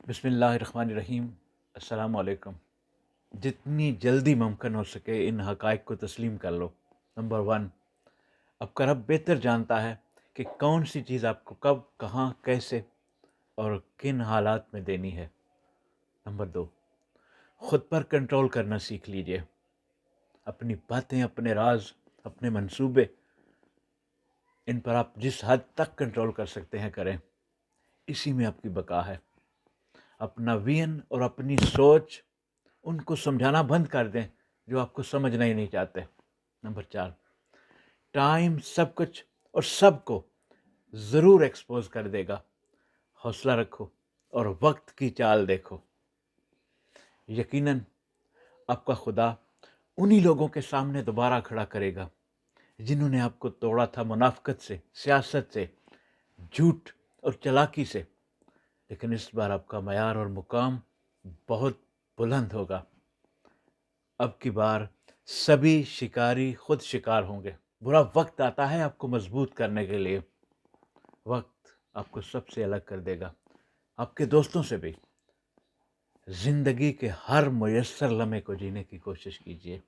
بسم اللہ الرحمن الرحیم۔ السلام علیکم۔ جتنی جلدی ممکن ہو سکے ان حقائق کو تسلیم کر لو۔ نمبر 1، آپ کا رب بہتر جانتا ہے کہ کون سی چیز آپ کو کب، کہاں، کیسے اور کن حالات میں دینی ہے۔ نمبر 2، خود پر کنٹرول کرنا سیکھ لیجئے۔ اپنی باتیں، اپنے راز، اپنے منصوبے، ان پر آپ جس حد تک کنٹرول کر سکتے ہیں کریں۔ اسی میں آپ کی بقا ہے۔ اپنا وین اور اپنی سوچ ان کو سمجھانا بند کر دیں جو آپ کو سمجھنا ہی نہیں چاہتے۔ نمبر 4، ٹائم سب کچھ اور سب کو ضرور ایکسپوز کر دے گا۔ حوصلہ رکھو اور وقت کی چال دیکھو۔ یقیناً آپ کا خدا انہی لوگوں کے سامنے دوبارہ کھڑا کرے گا جنہوں نے آپ کو توڑا تھا منافقت سے، سیاست سے، جھوٹ اور چالاکی سے، لیکن اس بار آپ کا معیار اور مقام بہت بلند ہوگا۔ اب کی بار سبھی شکاری خود شکار ہوں گے۔ برا وقت آتا ہے آپ کو مضبوط کرنے کے لیے۔ وقت آپ کو سب سے الگ کر دے گا، آپ کے دوستوں سے بھی۔ زندگی کے ہر میسر لمحے کو جینے کی کوشش کیجیے۔